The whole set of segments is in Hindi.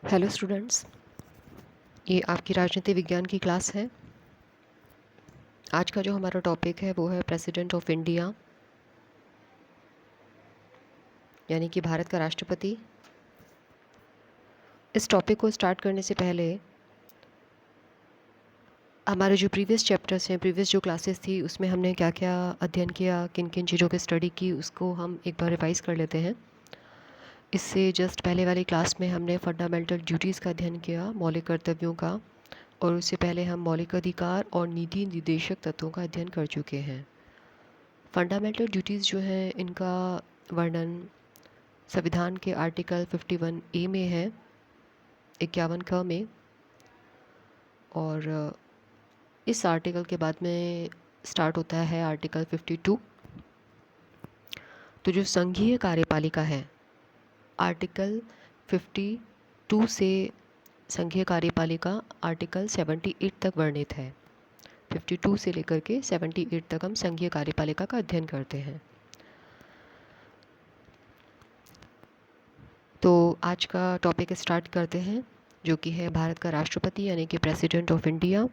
हेलो स्टूडेंट्स, ये आपकी राजनीति विज्ञान की क्लास है। आज का जो हमारा टॉपिक है वो है प्रेसिडेंट ऑफ इंडिया, यानी कि भारत का राष्ट्रपति। इस टॉपिक को स्टार्ट करने से पहले हमारे जो प्रीवियस चैप्टर्स हैं, प्रीवियस जो क्लासेस थी, उसमें हमने क्या क्या अध्ययन किया, किन किन चीज़ों की स्टडी की, उसको हम एक बार रिवाइज़ कर लेते हैं। इससे जस्ट पहले वाली क्लास में हमने फंडामेंटल ड्यूटीज़ का अध्ययन किया, मौलिक कर्तव्यों का, और उससे पहले हम मौलिक अधिकार और नीति निर्देशक तत्वों का अध्ययन कर चुके हैं। फंडामेंटल ड्यूटीज़ जो हैं, इनका वर्णन संविधान के आर्टिकल 51A में है, 51 क में। और इस आर्टिकल के बाद में स्टार्ट होता है आर्टिकल 52। तो जो संघीय कार्यपालिका है, आर्टिकल 52 से संघीय कार्यपालिका आर्टिकल 78 तक वर्णित है। 52 से लेकर के 78 तक हम संघीय कार्यपालिका का अध्ययन करते हैं। तो आज का टॉपिक स्टार्ट करते हैं, जो कि है भारत का राष्ट्रपति यानी कि प्रेसिडेंट ऑफ इंडिया।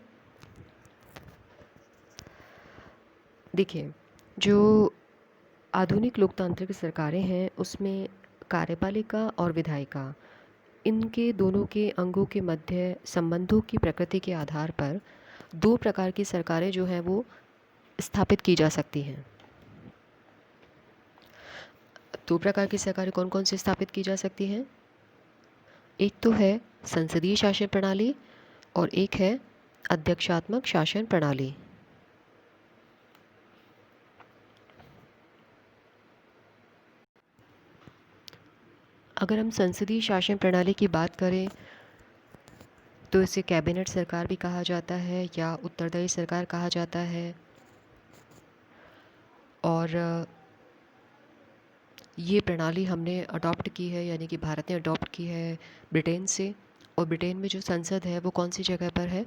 देखिए, जो आधुनिक लोकतांत्रिक सरकारें हैं, उसमें कार्यपालिका और विधायिका, इनके दोनों के अंगों के मध्य संबंधों की प्रकृति के आधार पर दो प्रकार की सरकारें जो हैं वो स्थापित की जा सकती हैं। दो प्रकार की सरकारें कौन कौन सी स्थापित की जा सकती हैं? एक तो है संसदीय शासन प्रणाली और एक है अध्यक्षात्मक शासन प्रणाली। अगर हम संसदीय शासन प्रणाली की बात करें तो इसे कैबिनेट सरकार भी कहा जाता है या उत्तरदायी सरकार कहा जाता है। और ये प्रणाली हमने अडॉप्ट की है, यानी कि भारत ने अडॉप्ट की है ब्रिटेन से। और ब्रिटेन में जो संसद है वो कौन सी जगह पर है?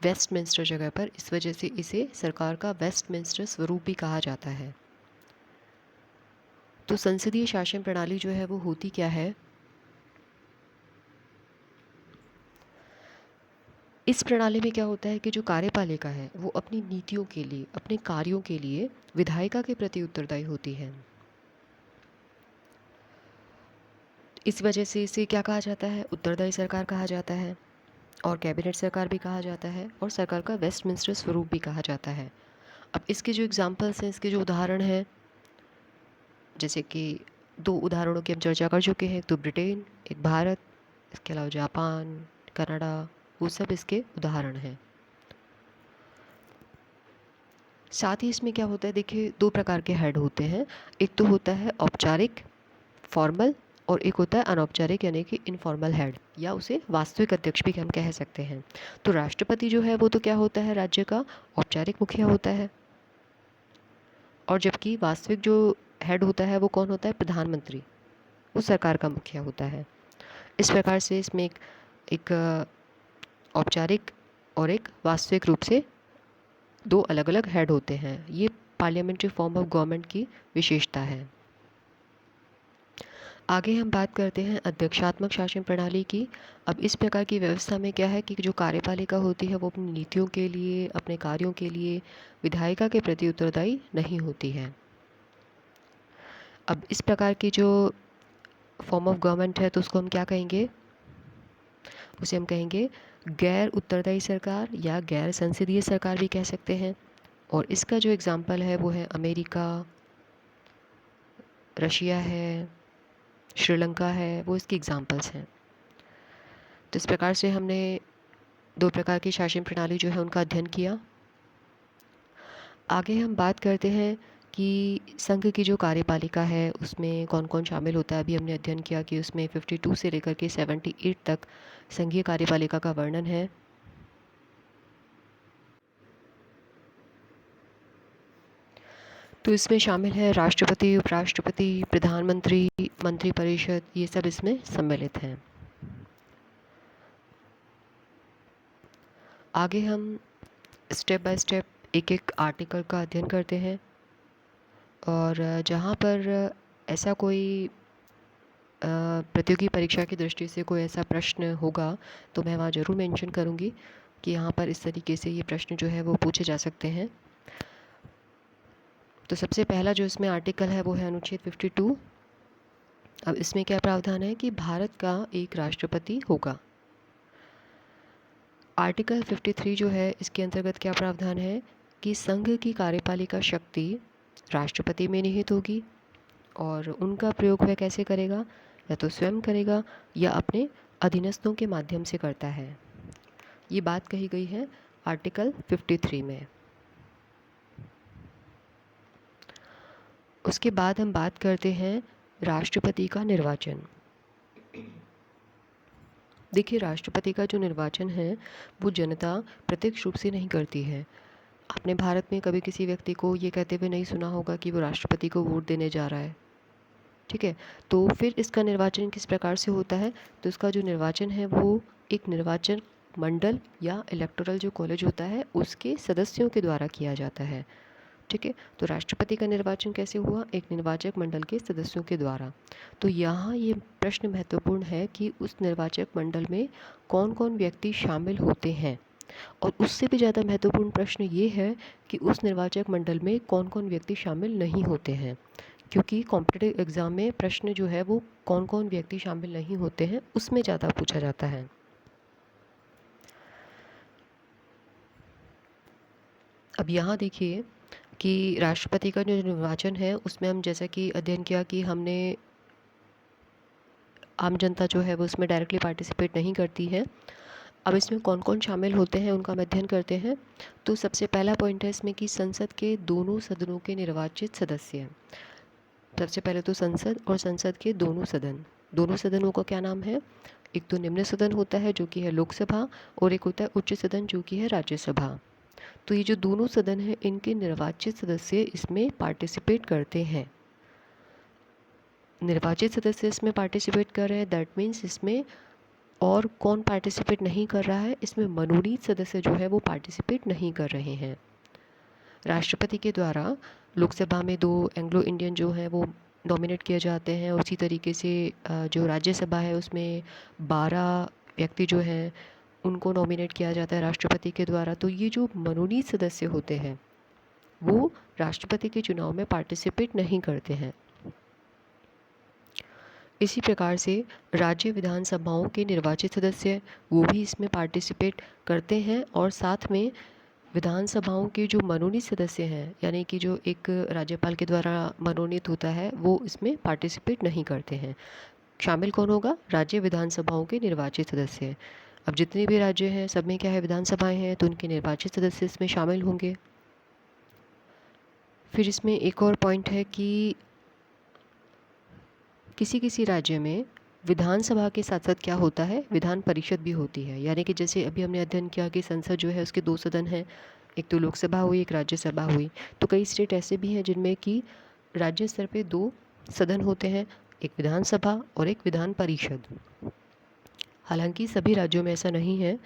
वेस्टमिंस्टर जगह पर। इस वजह से इसे सरकार का वेस्टमिंस्टर स्वरूप भी कहा जाता है। तो संसदीय शासन प्रणाली जो है वो होती क्या है? इस प्रणाली में क्या होता है कि जो कार्यपालिका है वो अपनी नीतियों के लिए, अपने कार्यों के लिए विधायिका के प्रति उत्तरदायी होती है। इस वजह से इसे क्या कहा जाता है? उत्तरदायी सरकार कहा जाता है, और कैबिनेट सरकार भी कहा जाता है, और सरकार का वेस्टमिंस्टर स्वरूप भी कहा जाता है। अब इसके जो एग्जाम्पल्स हैं, इसके जो उदाहरण हैं, जैसे कि दो उदाहरणों की हम चर्चा कर चुके हैं, एक तो ब्रिटेन, एक भारत, इसके अलावा जापान, कनाडा, वो सब इसके उदाहरण हैं। साथ ही इसमें क्या होता है, देखिए, दो प्रकार के हेड होते हैं। एक तो होता है औपचारिक, फॉर्मल, और एक होता है अनौपचारिक यानी कि इनफॉर्मल हेड, या उसे वास्तविक अध्यक्ष भी हम कह सकते हैं। तो राष्ट्रपति जो है वो तो क्या होता है, राज्य का औपचारिक मुखिया होता है। और जबकि वास्तविक जो हेड होता है वो कौन होता है? प्रधानमंत्री, वो सरकार का मुखिया होता है। इस प्रकार से इसमें एक औपचारिक और एक वास्तविक रूप से दो अलग अलग हेड होते हैं। ये पार्लियामेंट्री फॉर्म ऑफ गवर्नमेंट की विशेषता है। आगे हम बात करते हैं अध्यक्षात्मक शासन प्रणाली की। अब इस प्रकार की व्यवस्था में क्या है कि जो कार्यपालिका होती है वो अपनी नीतियों के लिए, अपने कार्यों के लिए विधायिका के प्रति उत्तरदायी नहीं होती है। अब इस प्रकार की जो फॉर्म ऑफ गवर्नमेंट है तो उसको हम क्या कहेंगे? उसे हम कहेंगे गैर उत्तरदायी सरकार या गैर संसदीय सरकार भी कह सकते हैं। और इसका जो एग्ज़ाम्पल है वो है अमेरिका, रशिया है, श्रीलंका है, वो इसकी एग्ज़ाम्पल्स हैं। तो इस प्रकार से हमने दो प्रकार की शासन प्रणाली जो है उनका अध्ययन किया। आगे हम बात करते हैं कि संघ की जो कार्यपालिका है उसमें कौन कौन शामिल होता है। अभी हमने अध्ययन किया कि उसमें 52 से लेकर के 78 तक संघीय कार्यपालिका का वर्णन है। तो इसमें शामिल है राष्ट्रपति, उपराष्ट्रपति, प्रधानमंत्री, मंत्रिपरिषद, ये सब इसमें सम्मिलित हैं। आगे हम स्टेप बाय स्टेप एक एक आर्टिकल का अध्ययन करते हैं। और जहाँ पर ऐसा कोई प्रतियोगी परीक्षा की दृष्टि से कोई ऐसा प्रश्न होगा तो मैं वहाँ ज़रूर मेंशन करूँगी कि यहाँ पर इस तरीके से ये प्रश्न जो है वो पूछे जा सकते हैं। तो सबसे पहला जो इसमें आर्टिकल है वो है अनुच्छेद 52। अब इसमें क्या प्रावधान है कि भारत का एक राष्ट्रपति होगा। आर्टिकल 53 जो है इसके अंतर्गत क्या प्रावधान है कि संघ की कार्यपालिका शक्ति राष्ट्रपति में निहित होगी और उनका प्रयोग वह कैसे करेगा, या तो स्वयं करेगा या अपने अधीनस्थों के माध्यम से करता है। ये बात कही गई है आर्टिकल 53 में। उसके बाद हम बात करते हैं राष्ट्रपति का निर्वाचन। देखिए, राष्ट्रपति का जो निर्वाचन है वो जनता प्रत्यक्ष रूप से नहीं करती है। आपने भारत में कभी किसी व्यक्ति को ये कहते हुए नहीं सुना होगा कि वो राष्ट्रपति को वोट देने जा रहा है, ठीक है। तो फिर इसका निर्वाचन किस प्रकार से होता है, तो इसका जो निर्वाचन है वो एक निर्वाचन मंडल या इलेक्टोरल जो कॉलेज होता है उसके सदस्यों के द्वारा किया जाता है, ठीक है। तो राष्ट्रपति का निर्वाचन कैसे हुआ, एक निर्वाचक मंडल के सदस्यों के द्वारा। तो यहाँ ये प्रश्न महत्वपूर्ण है कि उस निर्वाचक मंडल में कौन कौन व्यक्ति शामिल होते हैं, और उससे भी ज़्यादा महत्वपूर्ण प्रश्न ये है कि उस निर्वाचक मंडल में कौन कौन व्यक्ति शामिल नहीं होते हैं, क्योंकि कॉम्पिटिटिव एग्ज़ाम में प्रश्न जो है वो कौन कौन व्यक्ति शामिल नहीं होते हैं उसमें ज़्यादा पूछा जाता है। अब यहाँ देखिए कि राष्ट्रपति का जो निर्वाचन है उसमें हम जैसा कि अध्ययन किया कि हमने आम जनता जो है वो उसमें डायरेक्टली पार्टिसिपेट नहीं करती है। अब इसमें कौन कौन शामिल होते हैं उनका हम अध्ययन करते हैं। तो सबसे पहला पॉइंट है इसमें कि संसद के दोनों सदनों के निर्वाचित सदस्य। सबसे पहले तो संसद और संसद के दोनों सदनों का क्या नाम है, एक तो निम्न सदन होता है जो कि है लोकसभा, और एक होता है उच्च सदन जो कि है राज्यसभा। तो ये जो दोनों सदन हैं इनके निर्वाचित सदस्य इसमें पार्टिसिपेट करते हैं। निर्वाचित सदस्य इसमें पार्टिसिपेट कर रहे हैं, दैट मीन्स इसमें और कौन पार्टिसिपेट नहीं कर रहा है, इसमें मनोनीत सदस्य जो है वो पार्टिसिपेट नहीं कर रहे हैं। राष्ट्रपति के द्वारा लोकसभा में 2 एंग्लो इंडियन जो हैं वो नॉमिनेट किए जाते हैं। उसी तरीके से जो राज्यसभा है उसमें 12 व्यक्ति जो हैं उनको नॉमिनेट किया जाता है राष्ट्रपति के द्वारा। तो ये जो मनोनीत सदस्य होते हैं वो राष्ट्रपति के चुनाव में पार्टिसिपेट नहीं करते हैं। इसी प्रकार से राज्य विधानसभाओं के निर्वाचित सदस्य वो भी इसमें पार्टिसिपेट करते हैं, और साथ में विधानसभाओं के जो मनोनीत सदस्य हैं यानी कि जो एक राज्यपाल के द्वारा मनोनीत होता है वो इसमें पार्टिसिपेट नहीं करते हैं। शामिल कौन होगा, राज्य विधानसभाओं के निर्वाचित सदस्य। अब जितने भी राज्य हैं सब में क्या है, विधानसभाएं हैं, तो उनके निर्वाचित सदस्य इसमें शामिल होंगे। फिर इसमें एक और पॉइंट है कि किसी किसी राज्य में विधानसभा के साथ साथ क्या होता है, विधान परिषद भी होती है। यानी कि जैसे अभी हमने अध्ययन किया कि संसद जो है उसके 2 सदन हैं, एक तो लोकसभा हुई, एक राज्यसभा हुई। तो कई स्टेट ऐसे भी हैं जिनमें कि राज्य स्तर पे 2 सदन होते हैं, एक विधानसभा और एक विधान परिषद। हालांकि सभी राज्यों में ऐसा नहीं है।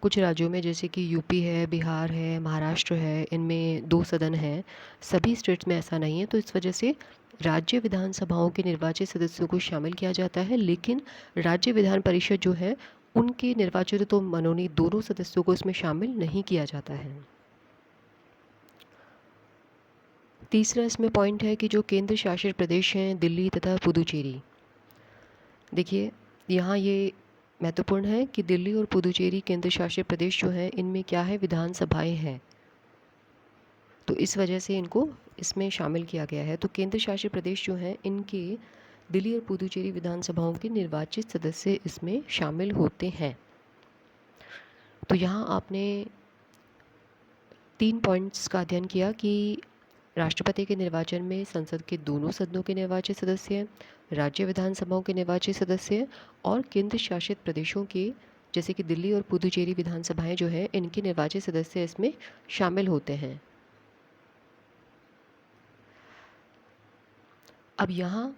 कुछ राज्यों में जैसे कि यूपी है, बिहार है, महाराष्ट्र है, इनमें 2 सदन हैं। सभी स्टेट्स में ऐसा नहीं है। तो इस वजह से राज्य विधानसभाओं के निर्वाचित सदस्यों को शामिल किया जाता है, लेकिन राज्य विधान परिषद जो है उनके निर्वाचित तो मनोनीत दोनों सदस्यों को इसमें शामिल नहीं किया जाता है। तीसरा इसमें पॉइंट है कि जो केंद्र शासित प्रदेश हैं दिल्ली तथा पुदुचेरी। देखिए यहाँ ये महत्वपूर्ण है कि दिल्ली और पुदुचेरी केंद्र शासित प्रदेश जो हैं इनमें क्या है, विधानसभाएं हैं। तो इस वजह से इनको इसमें शामिल किया गया है। तो केंद्र शासित प्रदेश जो हैं इनके दिल्ली और पुदुचेरी विधानसभाओं के निर्वाचित सदस्य इसमें शामिल होते हैं। तो यहाँ आपने 3 पॉइंट्स का अध्ययन किया कि राष्ट्रपति के निर्वाचन में संसद के दोनों सदनों के निर्वाचित सदस्य, राज्य विधानसभाओं के निर्वाचित सदस्य और केंद्र शासित प्रदेशों के जैसे कि दिल्ली और पुदुचेरी विधानसभाएं जो हैं इनके निर्वाचित सदस्य इसमें शामिल होते हैं। अब यहाँ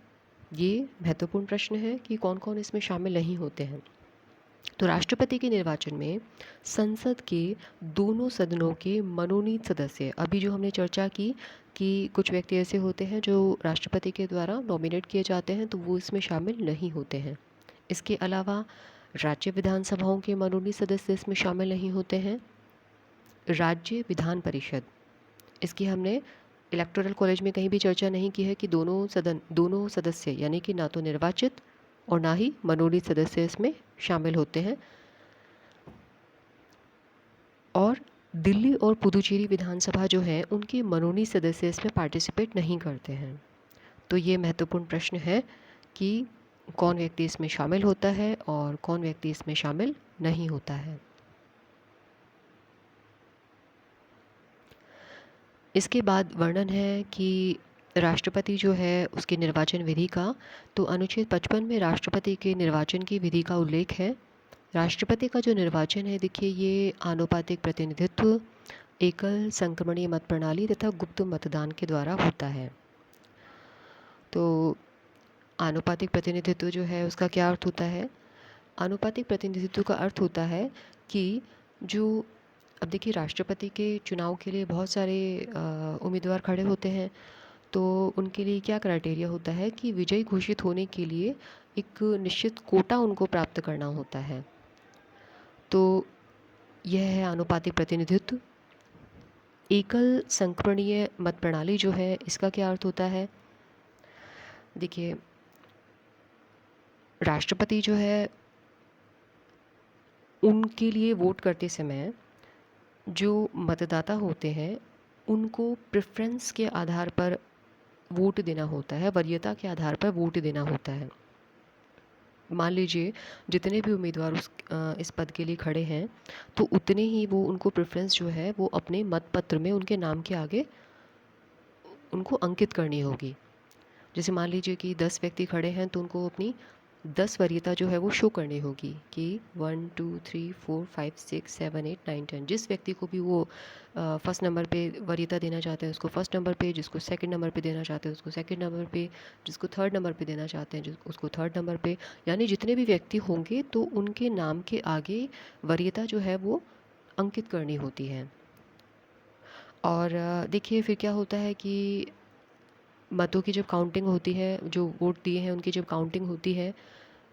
ये महत्वपूर्ण प्रश्न है कि कौन कौन इसमें शामिल नहीं होते हैं। तो राष्ट्रपति के निर्वाचन में संसद के दोनों सदनों के मनोनीत सदस्य, अभी जो हमने चर्चा की कि कुछ व्यक्ति ऐसे होते हैं जो राष्ट्रपति के द्वारा नॉमिनेट किए जाते हैं, तो वो इसमें शामिल नहीं होते हैं। इसके अलावा राज्य विधानसभाओं के मनोनीत सदस्य इसमें शामिल नहीं होते हैं। राज्य विधान परिषद, इसकी हमने इलेक्टोरल कॉलेज में कहीं भी चर्चा नहीं की है कि दोनों सदस्य यानी कि ना तो निर्वाचित और ना ही मनोनीत सदस्य इसमें शामिल होते हैं। और दिल्ली और पुदुचेरी विधानसभा जो है उनके मनोनीत सदस्य इसमें पार्टिसिपेट नहीं करते हैं। तो ये महत्वपूर्ण प्रश्न है कि कौन व्यक्ति इसमें शामिल होता है और कौन व्यक्ति इसमें शामिल नहीं होता है। इसके बाद वर्णन है कि राष्ट्रपति जो है उसके निर्वाचन विधि का। तो अनुच्छेद 55 में राष्ट्रपति के निर्वाचन की विधि का उल्लेख है। राष्ट्रपति का जो निर्वाचन है, देखिए, ये आनुपातिक प्रतिनिधित्व, एकल संक्रमणीय मत प्रणाली तथा गुप्त मतदान के द्वारा होता है। तो आनुपातिक प्रतिनिधित्व जो है उसका क्या अर्थ होता है? आनुपातिक प्रतिनिधित्व का अर्थ होता है कि जो, अब देखिए, राष्ट्रपति के चुनाव के लिए बहुत सारे उम्मीदवार खड़े होते हैं। तो उनके लिए क्या क्राइटेरिया होता है कि विजयी घोषित होने के लिए एक निश्चित कोटा उनको प्राप्त करना होता है। तो यह है आनुपातिक प्रतिनिधित्व। एकल संक्रमणीय मत प्रणाली जो है इसका क्या अर्थ होता है? देखिए, राष्ट्रपति जो है उनके लिए वोट करते समय जो मतदाता होते हैं उनको प्रेफरेंस के आधार पर वोट देना होता है, वरीयता के आधार पर वोट देना होता है। मान लीजिए जितने भी उम्मीदवार इस पद के लिए खड़े हैं, तो उतने ही वो उनको प्रेफरेंस जो है वो अपने मतपत्र में उनके नाम के आगे उनको अंकित करनी होगी। जैसे मान लीजिए कि 10 व्यक्ति खड़े हैं, तो उनको अपनी 10 वरीयता जो है वो शो करनी होगी कि 1 2 3 4 5 6 7 8 9 10। जिस व्यक्ति को भी वो फर्स्ट नंबर पे वरीयता देना चाहते हैं उसको फर्स्ट नंबर पे, जिसको सेकंड नंबर पे देना चाहते हैं उसको सेकंड नंबर पे, जिसको थर्ड नंबर पे देना चाहते हैं उसको थर्ड नंबर पे, यानी जितने भी व्यक्ति होंगे तो उनके नाम के आगे वरीयता जो है वो अंकित करनी होती है। और देखिए फिर क्या होता है कि मतों की जब काउंटिंग होती है, जो वोट दिए हैं उनकी जब काउंटिंग होती है,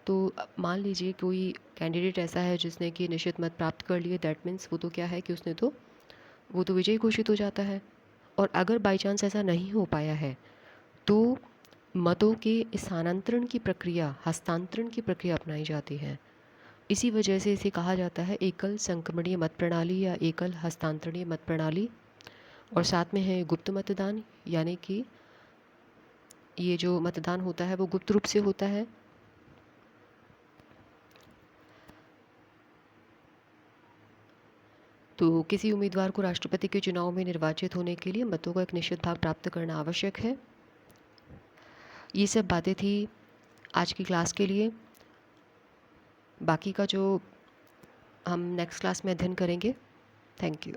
तो मान लीजिए कोई कैंडिडेट ऐसा है जिसने कि निश्चित मत प्राप्त कर लिए, दैट मीन्स वो तो क्या है कि वो तो विजयी घोषित हो जाता है। और अगर बाई चांस ऐसा नहीं हो पाया है तो मतों के स्थानांतरण की प्रक्रिया, हस्तांतरण की प्रक्रिया अपनाई जाती है। इसी वजह से इसे कहा जाता है एकल संक्रमणीय मत प्रणाली या एकल हस्तांतरणीय मत प्रणाली। और साथ में है गुप्त मतदान, यानी कि ये जो मतदान होता है वो गुप्त रूप से होता है। तो किसी उम्मीदवार को राष्ट्रपति के चुनाव में निर्वाचित होने के लिए मतों का एक निश्चित भाग प्राप्त करना आवश्यक है। ये सब बातें थी आज की क्लास के लिए। बाकी का जो हम नेक्स्ट क्लास में अध्ययन करेंगे। Thank you.